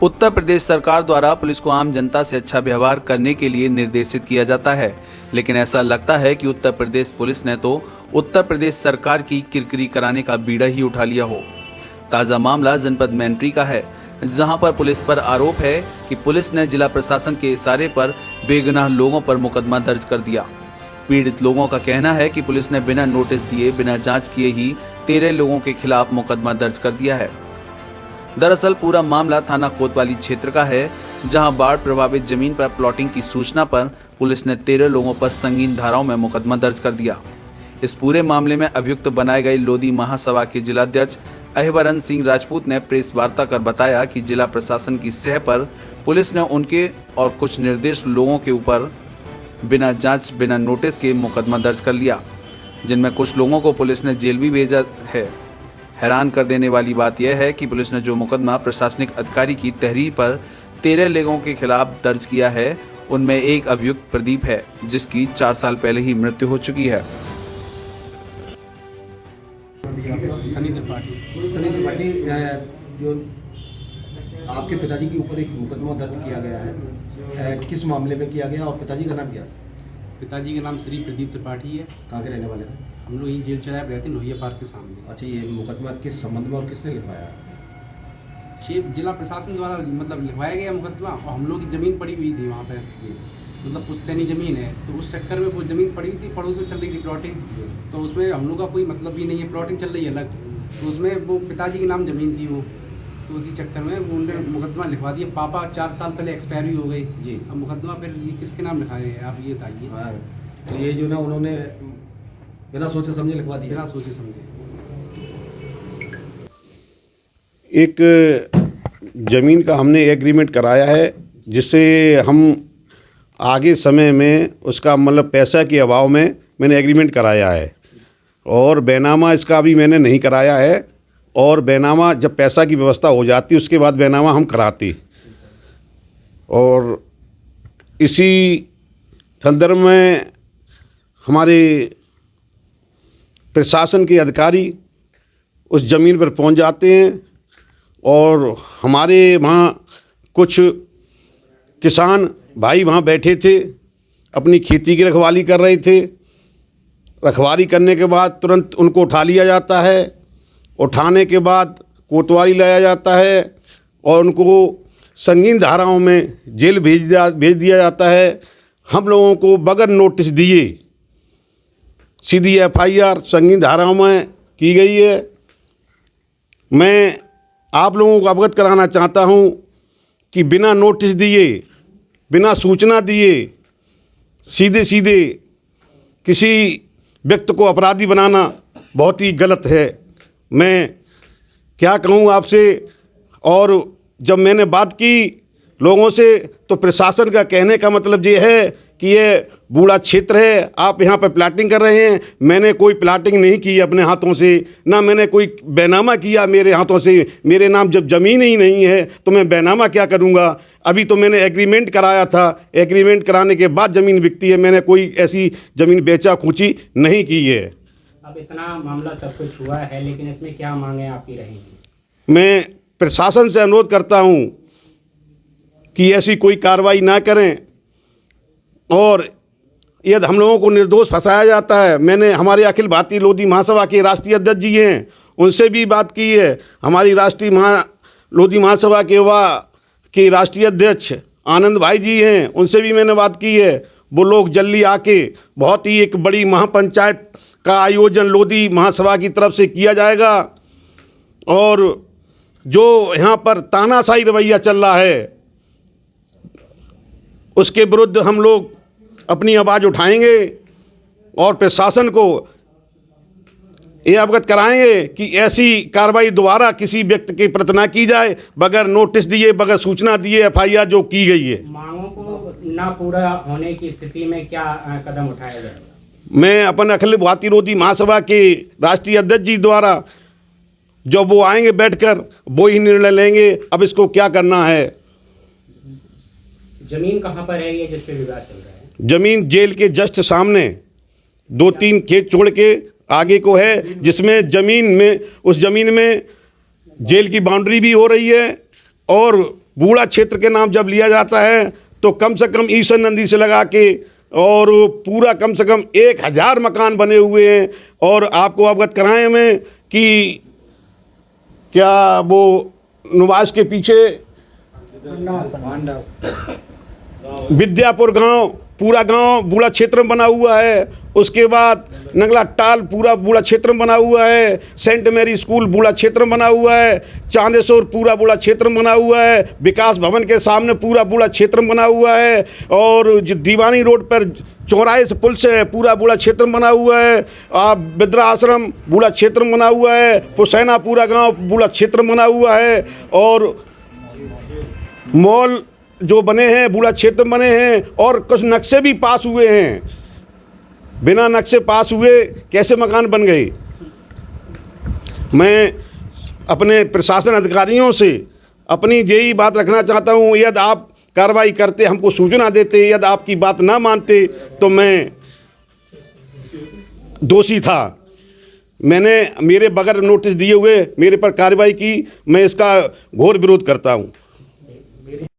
उत्तर प्रदेश सरकार द्वारा पुलिस को आम जनता से अच्छा व्यवहार करने के लिए निर्देशित किया जाता है, लेकिन ऐसा लगता है कि उत्तर प्रदेश पुलिस ने तो उत्तर प्रदेश सरकार की किरकिरी कराने का बीड़ा ही उठा लिया हो। ताजा मामला जनपद मैनपुरी का है, जहां पर पुलिस पर आरोप है कि पुलिस ने जिला प्रशासन के इशारे पर बेगुनाह लोगों पर मुकदमा दर्ज कर दिया। पीड़ित लोगों का कहना है कि पुलिस ने बिना नोटिस दिए, बिना जांच किए ही 13 लोगों के खिलाफ मुकदमा दर्ज कर दिया है। दरअसल पूरा मामला थाना कोतवाली क्षेत्र का है, जहां बाढ़ प्रभावित जमीन पर प्लॉटिंग की सूचना पर पुलिस ने 13 लोगों पर संगीन धाराओं में मुकदमा दर्ज कर दिया। इस पूरे मामले में अभियुक्त बनाए गए लोधी महासभा के जिलाध्यक्ष अहिवरन सिंह राजपूत ने प्रेस वार्ता कर बताया कि जिला प्रशासन की सह पर पुलिस ने उनके और कुछ निर्देश लोगों के ऊपर बिना जांच, बिना नोटिस के मुकदमा दर्ज कर लिया, जिनमें कुछ लोगों को पुलिस ने जेल भी भेजा है। हैरान कर देने वाली बात यह है कि पुलिस ने जो मुकदमा प्रशासनिक अधिकारी की तहरीर पर 13 लोगों के खिलाफ दर्ज किया है, उनमें एक अभियुक्त प्रदीप है, जिसकी 4 साल पहले ही मृत्यु हो चुकी है। सनी त्रिपाठी, जो आपके पिताजी के ऊपर एक मुकदमा दर्ज किया गया है, किस मामले में किया गया और पिताजी का नाम क्या? पिताजी का नाम श्री प्रदीप त्रिपाठी है। कहाँ के रहने वाले थे? हम लोग यही जेल चौराहे रहते हैं, लोहिया पार्क के सामने। अच्छा, ये मुकदमा किस संबंध में और किसने लिखवाया है? जिला प्रशासन द्वारा लिखवाया गया मुकदमा, और हम लोग की ज़मीन पड़ी हुई थी वहाँ पे, पुश्तैनी ज़मीन है, तो उस चक्कर में वो ज़मीन पड़ी थी, पड़ोस में चल रही थी प्लॉटिंग, तो उसमें हम लोग का कोई मतलब भी नहीं है, प्लॉटिंग चल रही है अलग, तो उसमें वो पिताजी के नाम ज़मीन थी वो, तो उसी चक्कर में उन्होंने मुकदमा लिखवा दिया। पापा 4 साल पहले एक्सपायरी हो गई जी, अब मुकदमा फिर ये किसके नाम लिखाया है, आप ये बताइए। हाँ, तो ये जो ना उन्होंने बिना सोचे समझे लिखवा दिया। बिना सोचे समझे एक ज़मीन का हमने एग्रीमेंट कराया है, जिससे हम आगे समय में उसका मतलब पैसा के अभाव में मैंने एग्रीमेंट कराया है, और बैनामा इसका अभी मैंने नहीं कराया है, और बैनामा जब पैसा की व्यवस्था हो जाती उसके बाद बैनामा हम कराते। और इसी संदर्भ में हमारे प्रशासन के अधिकारी उस ज़मीन पर पहुंच जाते हैं, और हमारे वहाँ कुछ किसान भाई वहाँ बैठे थे, अपनी खेती की रखवाली कर रहे थे। रखवाली करने के बाद तुरंत उनको उठा लिया जाता है, उठाने के बाद कोतवाली लाया जाता है, और उनको संगीन धाराओं में जेल भेज दिया जाता है। हम लोगों को बगैर नोटिस दिए सीधी FIR संगीन धाराओं में की गई है। मैं आप लोगों को अवगत कराना चाहता हूं कि बिना नोटिस दिए, बिना सूचना दिए सीधे सीधे किसी व्यक्ति को अपराधी बनाना बहुत ही गलत है। मैं क्या कहूं आपसे, और जब मैंने बात की लोगों से, तो प्रशासन का कहने का मतलब ये है कि ये बूढ़ा क्षेत्र है, आप यहाँ पर प्लाटिंग कर रहे हैं। मैंने कोई प्लाटिंग नहीं की अपने हाथों से, ना मैंने कोई बैनामा किया मेरे हाथों से। मेरे नाम जब ज़मीन ही नहीं है तो मैं बैनामा क्या करूँगा? अभी तो मैंने एग्रीमेंट कराया था, एग्रीमेंट कराने के बाद ज़मीन बिकती है। मैंने कोई ऐसी ज़मीन बेचा खूची नहीं की है। अब इतना मामला सब कुछ हुआ है, लेकिन इसमें क्या मांगे आपकी रहेंगी? मैं प्रशासन से अनुरोध करता हूँ कि ऐसी कोई कार्रवाई ना करें, और यदि हम लोगों को निर्दोष फंसाया जाता है। मैंने हमारे अखिल भारतीय लोधी महासभा के राष्ट्रीय अध्यक्ष जी हैं, उनसे भी बात की है। हमारी राष्ट्रीय लोधी महासभा के राष्ट्रीय अध्यक्ष आनंद भाई जी हैं, उनसे भी मैंने बात की है। वो लोग जल्दी आके बहुत ही एक बड़ी महापंचायत का आयोजन लोधी महासभा की तरफ से किया जाएगा, और जो यहाँ पर तानाशाही रवैया चल रहा है उसके विरुद्ध हम लोग अपनी आवाज़ उठाएंगे, और प्रशासन को ये अवगत कराएंगे कि ऐसी कार्रवाई दोबारा किसी व्यक्ति के प्रति न की जाए, बगैर नोटिस दिए, बगैर सूचना दिए FIR जो की गई है। मांगों को ना पूरा होने की स्थिति में क्या कदम उठाया जाएगा? मैं अपन अखिल भारतीय लोधी महासभा के राष्ट्रीय अध्यक्ष जी द्वारा जब वो आएंगे बैठकर, वो ही निर्णय लेंगे अब इसको क्या करना है। जमीन कहाँ पर है ये जिस पे विवाद चल रहा है? जमीन जेल के जस्ट सामने 2-3 खेत छोड़ के आगे को है, जिसमें ज़मीन में, उस ज़मीन में जेल की बाउंड्री भी हो रही है और बूढ़ा क्षेत्र के नाम जब लिया जाता है तो कम से कम ईशन नंदी से लगा के और पूरा कम से कम 1000 मकान बने हुए हैं। और आपको अवगत कराएं हमें कि क्या वो निवास के पीछे विद्यापुर गांव, पूरा गांव बूढ़ा क्षेत्र में बना हुआ है। उसके बाद नंगला टाल पूरा बूढ़ा क्षेत्र में बना हुआ है। सेंट मैरी स्कूल बूढ़ा क्षेत्र में बना हुआ है। चांदेश्वर पूरा बूढ़ा क्षेत्र में बना हुआ है। विकास भवन के सामने पूरा बूढ़ा क्षेत्र में बना हुआ है। और जो दीवानी रोड पर चौराहे से पुल से पूरा बूढ़ा क्षेत्र में बना हुआ है। आप वृद्धा आश्रम बूढ़ा क्षेत्र में बना हुआ है। पुसैना पूरा गाँव बूढ़ा क्षेत्र में बना हुआ है। और मॉल जो बने हैं बूढ़ा क्षेत्र बने हैं। और कुछ नक्शे भी पास हुए हैं, बिना नक्शे पास हुए कैसे मकान बन गए। मैं अपने प्रशासन अधिकारियों से अपनी यही बात रखना चाहता हूँ, यदि आप कार्रवाई करते, हमको सूचना देते, यदि आपकी बात ना मानते तो मैं दोषी था। मैंने मेरे बगैर नोटिस दिए हुए मेरे पर कार्रवाई की, मैं इसका घोर विरोध करता हूँ।